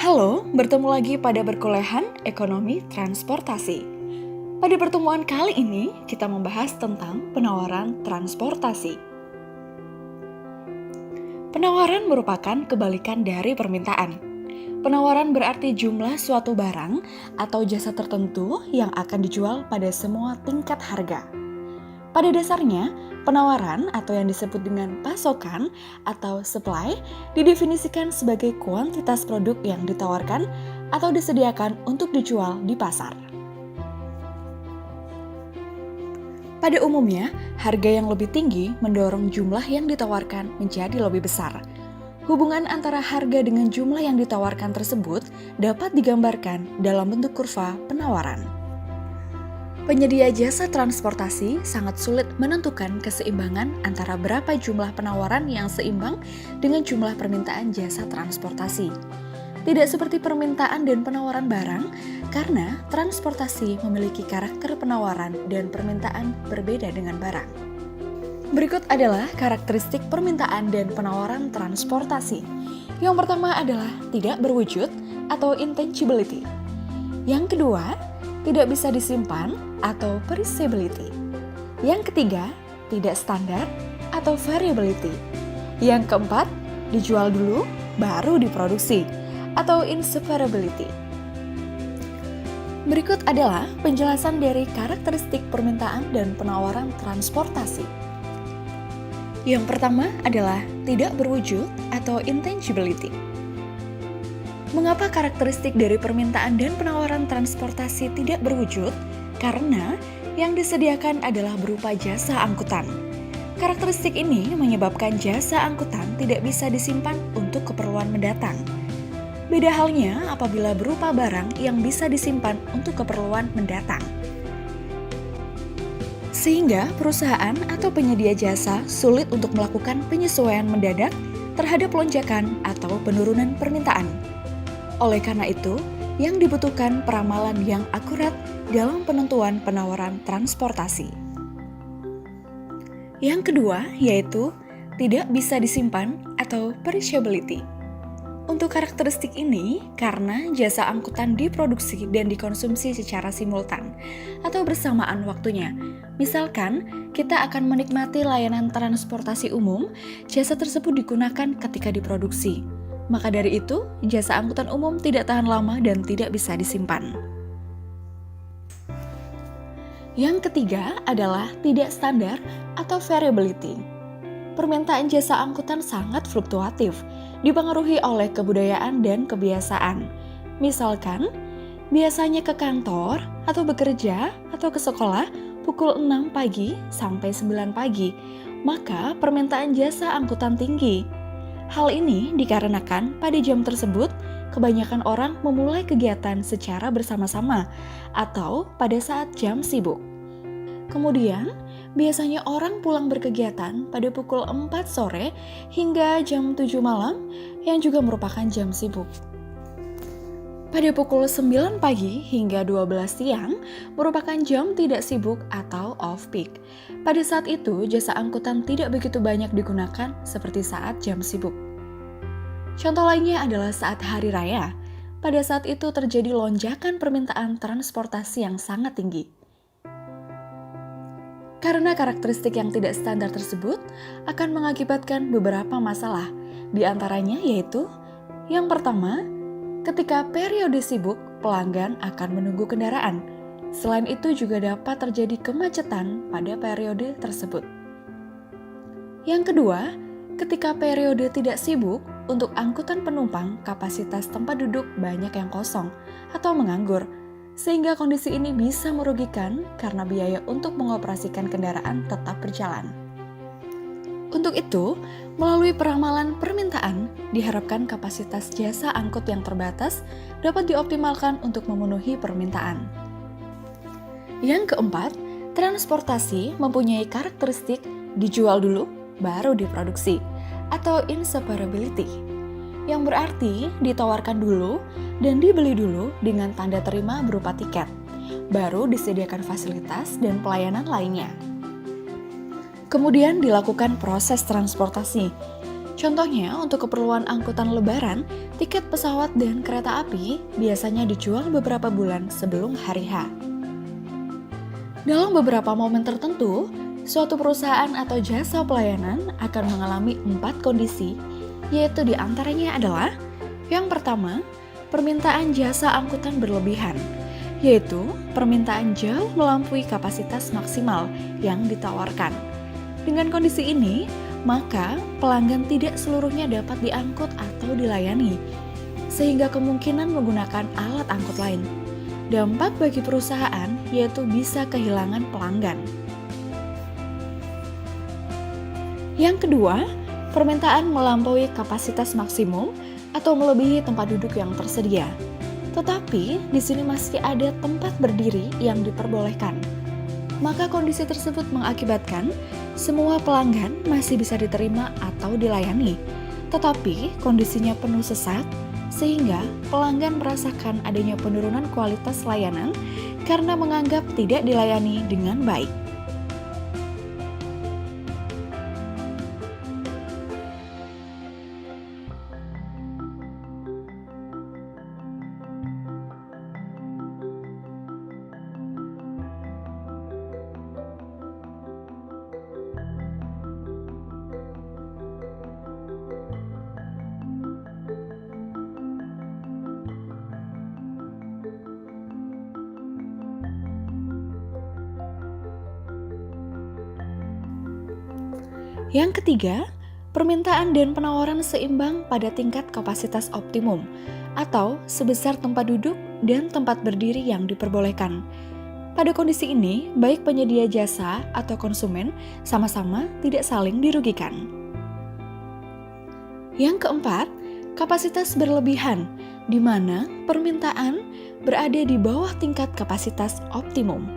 Halo, bertemu lagi pada perkuliahan Ekonomi Transportasi. Pada pertemuan kali ini, kita membahas tentang penawaran transportasi. Penawaran merupakan kebalikan dari permintaan. Penawaran berarti jumlah suatu barang atau jasa tertentu yang akan dijual pada semua tingkat harga. Pada dasarnya, penawaran atau yang disebut dengan pasokan atau supply didefinisikan sebagai kuantitas produk yang ditawarkan atau disediakan untuk dijual di pasar. Pada umumnya, harga yang lebih tinggi mendorong jumlah yang ditawarkan menjadi lebih besar. Hubungan antara harga dengan jumlah yang ditawarkan tersebut dapat digambarkan dalam bentuk kurva penawaran. Penyedia jasa transportasi sangat sulit menentukan keseimbangan antara berapa jumlah penawaran yang seimbang dengan jumlah permintaan jasa transportasi. Tidak seperti permintaan dan penawaran barang, karena transportasi memiliki karakter penawaran dan permintaan berbeda dengan barang. Berikut adalah karakteristik permintaan dan penawaran transportasi. Yang pertama adalah tidak berwujud atau intangibility. Yang kedua, tidak bisa disimpan atau perishability. Yang ketiga, tidak standar atau variability. Yang keempat, dijual dulu baru diproduksi atau inseparability. Berikut adalah penjelasan dari karakteristik permintaan dan penawaran transportasi. Yang pertama adalah tidak berwujud atau intangibility. Mengapa karakteristik dari permintaan dan penawaran transportasi tidak berwujud? Karena yang disediakan adalah berupa jasa angkutan. Karakteristik ini menyebabkan jasa angkutan tidak bisa disimpan untuk keperluan mendatang. Beda halnya apabila berupa barang yang bisa disimpan untuk keperluan mendatang. Sehingga perusahaan atau penyedia jasa sulit untuk melakukan penyesuaian mendadak terhadap lonjakan atau penurunan permintaan. Oleh karena itu, yang dibutuhkan peramalan yang akurat dalam penentuan penawaran transportasi. Yang kedua, yaitu tidak bisa disimpan atau perishability. Untuk karakteristik ini, karena jasa angkutan diproduksi dan dikonsumsi secara simultan atau bersamaan waktunya. Misalkan, kita akan menikmati layanan transportasi umum, jasa tersebut digunakan ketika diproduksi. Maka dari itu, jasa angkutan umum tidak tahan lama dan tidak bisa disimpan. Yang ketiga adalah tidak standar atau variability. Permintaan jasa angkutan sangat fluktuatif, dipengaruhi oleh kebudayaan dan kebiasaan. Misalkan, biasanya ke kantor atau bekerja atau ke sekolah pukul 6 pagi sampai 9 pagi, maka permintaan jasa angkutan tinggi. Hal ini dikarenakan pada jam tersebut, kebanyakan orang memulai kegiatan secara bersama-sama atau pada saat jam sibuk. Kemudian, biasanya orang pulang berkegiatan pada pukul 4 sore hingga jam 7 malam yang juga merupakan jam sibuk. Pada pukul 9 pagi hingga 12 siang merupakan jam tidak sibuk atau off-peak. Pada saat itu, jasa angkutan tidak begitu banyak digunakan seperti saat jam sibuk. Contoh lainnya adalah saat hari raya. Pada saat itu terjadi lonjakan permintaan transportasi yang sangat tinggi. Karena karakteristik yang tidak standar tersebut akan mengakibatkan beberapa masalah. Di antaranya yaitu, yang pertama, ketika periode sibuk, pelanggan akan menunggu kendaraan. Selain itu juga dapat terjadi kemacetan pada periode tersebut. Yang kedua, ketika periode tidak sibuk, untuk angkutan penumpang kapasitas tempat duduk banyak yang kosong atau menganggur, sehingga kondisi ini bisa merugikan karena biaya untuk mengoperasikan kendaraan tetap berjalan. Untuk itu, melalui peramalan permintaan, diharapkan kapasitas jasa angkut yang terbatas dapat dioptimalkan untuk memenuhi permintaan. Yang keempat, transportasi mempunyai karakteristik dijual dulu, baru diproduksi, atau inseparability, yang berarti ditawarkan dulu dan dibeli dulu dengan tanda terima berupa tiket, baru disediakan fasilitas dan pelayanan lainnya. Kemudian dilakukan proses transportasi. Contohnya, untuk keperluan angkutan lebaran, tiket pesawat dan kereta api biasanya dijual beberapa bulan sebelum hari H. Dalam beberapa momen tertentu, suatu perusahaan atau jasa pelayanan akan mengalami 4 kondisi, yaitu diantaranya adalah: yang pertama, permintaan jasa angkutan berlebihan, yaitu permintaan jauh melampaui kapasitas maksimal yang ditawarkan. Dengan kondisi ini, maka pelanggan tidak seluruhnya dapat diangkut atau dilayani, sehingga kemungkinan menggunakan alat angkut lain. Dampak bagi perusahaan yaitu bisa kehilangan pelanggan. Yang kedua, permintaan melampaui kapasitas maksimum atau melebihi tempat duduk yang tersedia. Tetapi di sini masih ada tempat berdiri yang diperbolehkan. Maka kondisi tersebut mengakibatkan semua pelanggan masih bisa diterima atau dilayani, tetapi kondisinya penuh sesak sehingga pelanggan merasakan adanya penurunan kualitas layanan karena menganggap tidak dilayani dengan baik. Yang ketiga, permintaan dan penawaran seimbang pada tingkat kapasitas optimum atau sebesar tempat duduk dan tempat berdiri yang diperbolehkan. Pada kondisi ini, baik penyedia jasa atau konsumen sama-sama tidak saling dirugikan. Yang keempat, kapasitas berlebihan, di mana permintaan berada di bawah tingkat kapasitas optimum.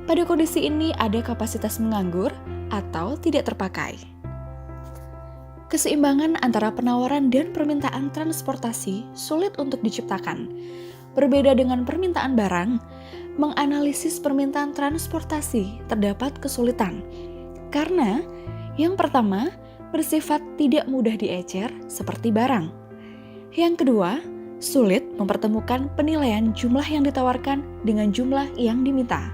Pada kondisi ini ada kapasitas menganggur atau tidak terpakai. Keseimbangan antara penawaran dan permintaan transportasi sulit untuk diciptakan. Berbeda dengan permintaan barang, menganalisis permintaan transportasi terdapat kesulitan. Karena yang pertama, bersifat tidak mudah diecer seperti barang. Yang kedua, sulit mempertemukan penilaian jumlah yang ditawarkan dengan jumlah yang diminta.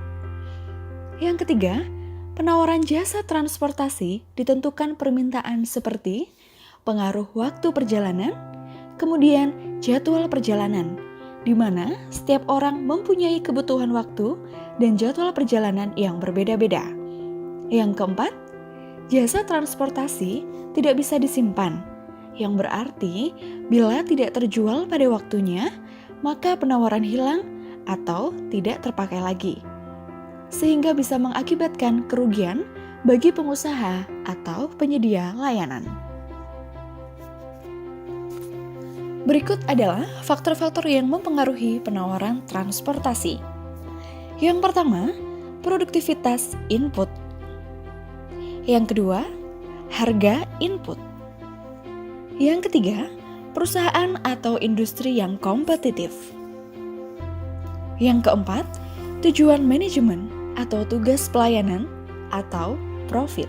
Yang ketiga, penawaran jasa transportasi ditentukan permintaan seperti pengaruh waktu perjalanan, kemudian jadwal perjalanan, di mana setiap orang mempunyai kebutuhan waktu dan jadwal perjalanan yang berbeda-beda. Yang keempat, jasa transportasi tidak bisa disimpan, yang berarti bila tidak terjual pada waktunya, maka penawaran hilang atau tidak terpakai lagi, sehingga bisa mengakibatkan kerugian bagi pengusaha atau penyedia layanan. Berikut adalah faktor-faktor yang mempengaruhi penawaran transportasi. Yang pertama, produktivitas input. Yang kedua, harga input. Yang ketiga, perusahaan atau industri yang kompetitif. Yang keempat, tujuan manajemen atau tugas pelayanan atau profit.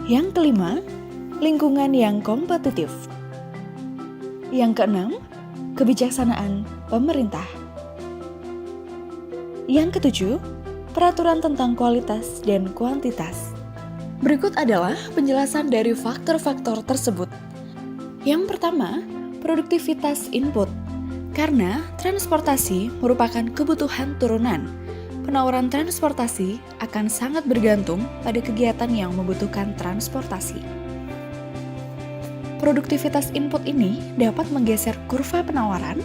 Yang kelima, lingkungan yang kompetitif. Yang keenam, kebijaksanaan pemerintah. Yang ketujuh, peraturan tentang kualitas dan kuantitas. Berikut adalah penjelasan dari faktor-faktor tersebut. Yang pertama, produktivitas input. Karena transportasi merupakan kebutuhan turunan, penawaran transportasi akan sangat bergantung pada kegiatan yang membutuhkan transportasi. Produktivitas input ini dapat menggeser kurva penawaran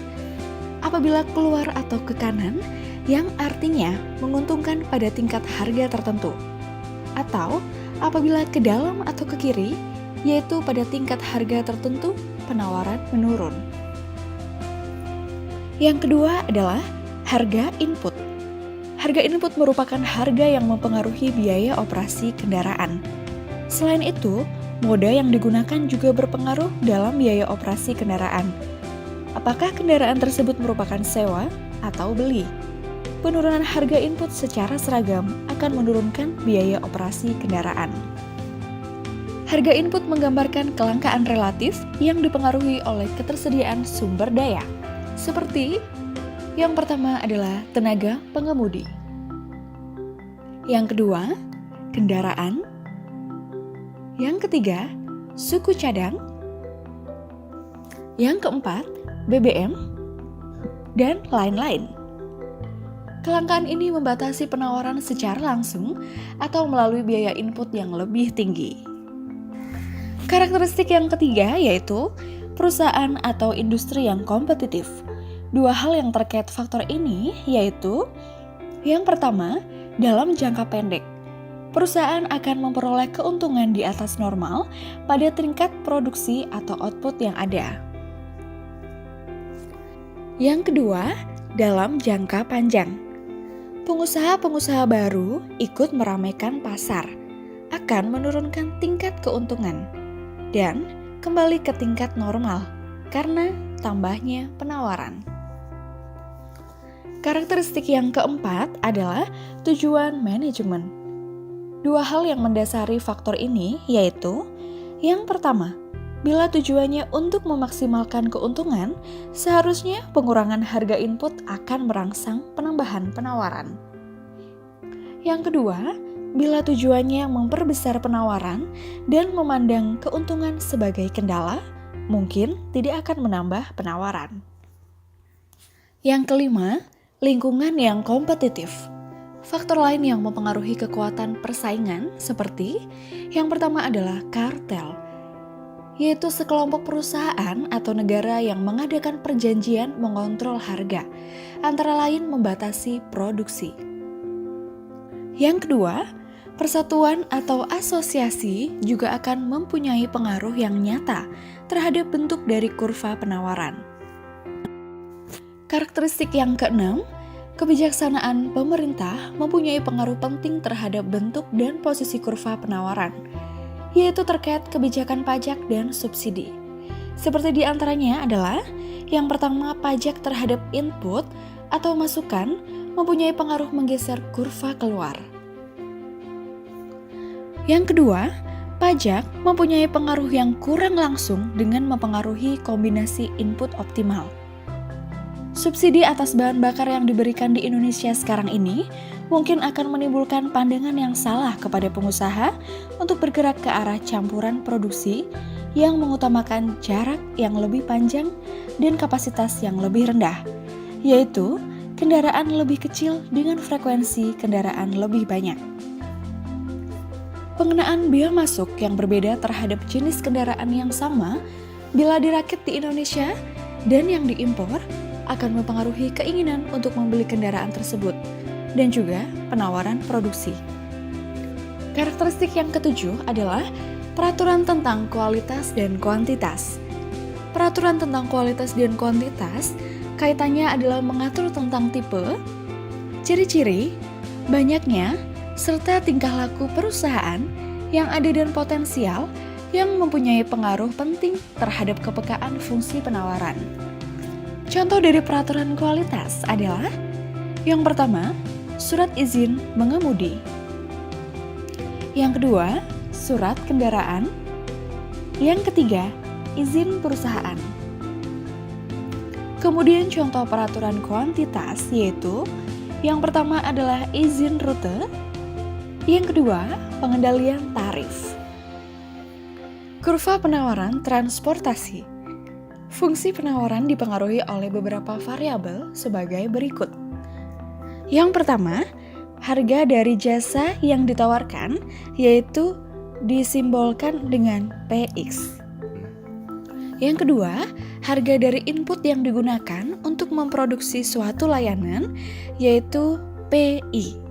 apabila keluar atau ke kanan, yang artinya menguntungkan pada tingkat harga tertentu, atau apabila ke dalam atau ke kiri, yaitu pada tingkat harga tertentu penawaran menurun. Yang kedua adalah harga input. Harga input merupakan harga yang mempengaruhi biaya operasi kendaraan. Selain itu, moda yang digunakan juga berpengaruh dalam biaya operasi kendaraan. Apakah kendaraan tersebut merupakan sewa atau beli? Penurunan harga input secara seragam akan menurunkan biaya operasi kendaraan. Harga input menggambarkan kelangkaan relatif yang dipengaruhi oleh ketersediaan sumber daya. Seperti yang pertama adalah tenaga pengemudi. Yang kedua, kendaraan. Yang ketiga, suku cadang. Yang keempat, BBM, dan lain-lain. Kelangkaan ini membatasi penawaran secara langsung atau melalui biaya input yang lebih tinggi. Karakteristik yang ketiga yaitu perusahaan atau industri yang kompetitif. Dua hal yang terkait faktor ini yaitu yang pertama, dalam jangka pendek, perusahaan akan memperoleh keuntungan di atas normal pada tingkat produksi atau output yang ada. Yang kedua, dalam jangka panjang, pengusaha-pengusaha baru ikut meramaikan pasar, akan menurunkan tingkat keuntungan, dan kembali ke tingkat normal karena tambahnya penawaran. Karakteristik yang keempat adalah tujuan manajemen. Dua hal yang mendasari faktor ini yaitu, yang pertama, bila tujuannya untuk memaksimalkan keuntungan, seharusnya pengurangan harga input akan merangsang penambahan penawaran. Yang kedua, bila tujuannya memperbesar penawaran dan memandang keuntungan sebagai kendala, mungkin tidak akan menambah penawaran. Yang kelima, lingkungan yang kompetitif. Faktor lain yang mempengaruhi kekuatan persaingan seperti yang pertama adalah kartel, yaitu sekelompok perusahaan atau negara yang mengadakan perjanjian mengontrol harga, antara lain membatasi produksi. Yang kedua, persatuan atau asosiasi juga akan mempunyai pengaruh yang nyata terhadap bentuk dari kurva penawaran. Karakteristik yang keenam, kebijaksanaan pemerintah mempunyai pengaruh penting terhadap bentuk dan posisi kurva penawaran, yaitu terkait kebijakan pajak dan subsidi. Seperti di antaranya adalah yang pertama, pajak terhadap input atau masukan mempunyai pengaruh menggeser kurva keluar. Yang kedua, pajak mempunyai pengaruh yang kurang langsung dengan mempengaruhi kombinasi input optimal. Subsidi atas bahan bakar yang diberikan di Indonesia sekarang ini mungkin akan menimbulkan pandangan yang salah kepada pengusaha untuk bergerak ke arah campuran produksi yang mengutamakan jarak yang lebih panjang dan kapasitas yang lebih rendah, yaitu kendaraan lebih kecil dengan frekuensi kendaraan lebih banyak. Pengenaan bea masuk yang berbeda terhadap jenis kendaraan yang sama bila dirakit di Indonesia dan yang diimpor akan mempengaruhi keinginan untuk membeli kendaraan tersebut dan juga penawaran produksi. Karakteristik yang ketujuh adalah peraturan tentang kualitas dan kuantitas. Peraturan tentang kualitas dan kuantitas kaitannya adalah mengatur tentang tipe, ciri-ciri, banyaknya, serta tingkah laku perusahaan yang ada dan potensial yang mempunyai pengaruh penting terhadap kepekaan fungsi penawaran. Contoh dari peraturan kualitas adalah yang pertama, surat izin mengemudi. Yang kedua, surat kendaraan. Yang ketiga, izin perusahaan. Kemudian contoh peraturan kuantitas yaitu yang pertama adalah izin rute. Yang kedua, pengendalian tarif. Kurva penawaran transportasi. Fungsi penawaran dipengaruhi oleh beberapa variabel sebagai berikut. Yang pertama, harga dari jasa yang ditawarkan, yaitu disimbolkan dengan PX. Yang kedua, harga dari input yang digunakan untuk memproduksi suatu layanan, yaitu PI.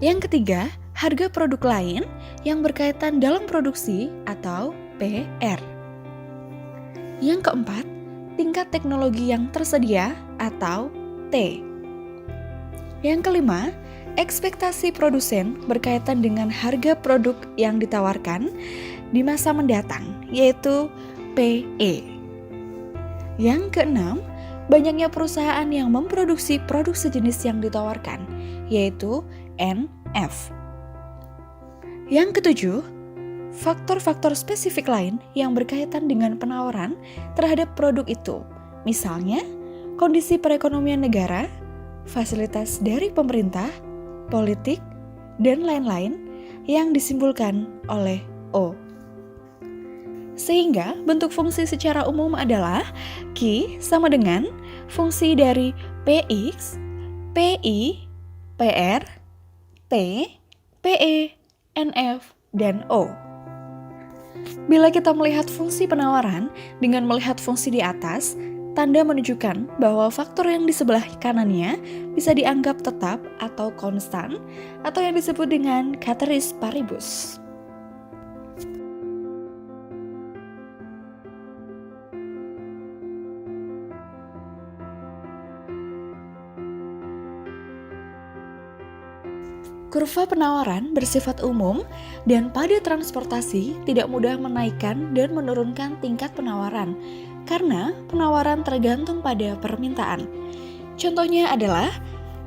Yang ketiga, harga produk lain yang berkaitan dalam produksi atau PR. Yang keempat, tingkat teknologi yang tersedia atau T. Yang kelima, ekspektasi produsen berkaitan dengan harga produk yang ditawarkan di masa mendatang, yaitu PE. Yang keenam, banyaknya perusahaan yang memproduksi produk sejenis yang ditawarkan, yaitu NF. Yang ketujuh, faktor-faktor spesifik lain yang berkaitan dengan penawaran terhadap produk itu. Misalnya, kondisi perekonomian negara, fasilitas dari pemerintah, politik, dan lain-lain yang disimpulkan oleh O. Sehingga bentuk fungsi secara umum adalah Q sama dengan fungsi dari PX, PI, PR, T, PE, NF, dan O. Bila kita melihat fungsi penawaran dengan melihat fungsi di atas, tanda menunjukkan bahwa faktor yang di sebelah kanannya bisa dianggap tetap atau konstan, atau yang disebut dengan ceteris paribus. Kurva penawaran bersifat umum dan pada transportasi tidak mudah menaikkan dan menurunkan tingkat penawaran karena penawaran tergantung pada permintaan. Contohnya adalah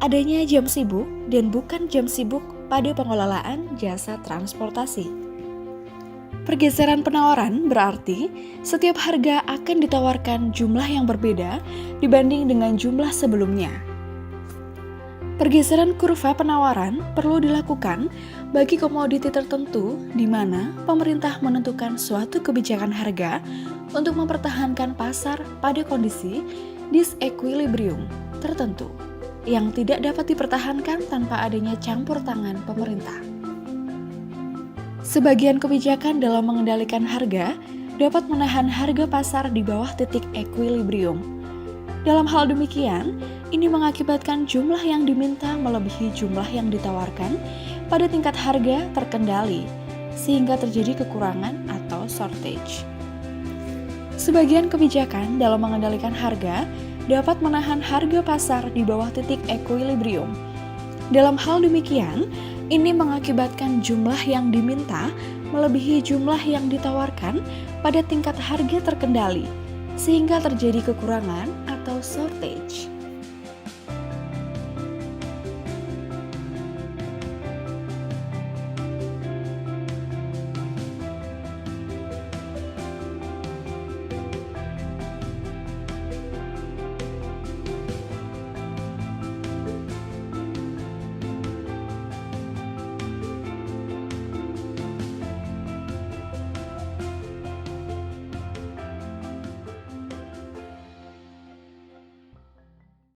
adanya jam sibuk dan bukan jam sibuk pada pengelolaan jasa transportasi. Pergeseran penawaran berarti setiap harga akan ditawarkan jumlah yang berbeda dibanding dengan jumlah sebelumnya. Pergeseran kurva penawaran perlu dilakukan bagi komoditi tertentu di mana pemerintah menentukan suatu kebijakan harga untuk mempertahankan pasar pada kondisi disequilibrium tertentu yang tidak dapat dipertahankan tanpa adanya campur tangan pemerintah. Sebagian kebijakan dalam mengendalikan harga dapat menahan harga pasar di bawah titik equilibrium. Dalam hal demikian, ini mengakibatkan jumlah yang diminta melebihi jumlah yang ditawarkan pada tingkat harga terkendali, sehingga terjadi kekurangan atau shortage. Sebagian kebijakan dalam mengendalikan harga dapat menahan harga pasar di bawah titik equilibrium. Dalam hal demikian, ini mengakibatkan jumlah yang diminta melebihi jumlah yang ditawarkan pada tingkat harga terkendali, sehingga terjadi kekurangan atau shortage.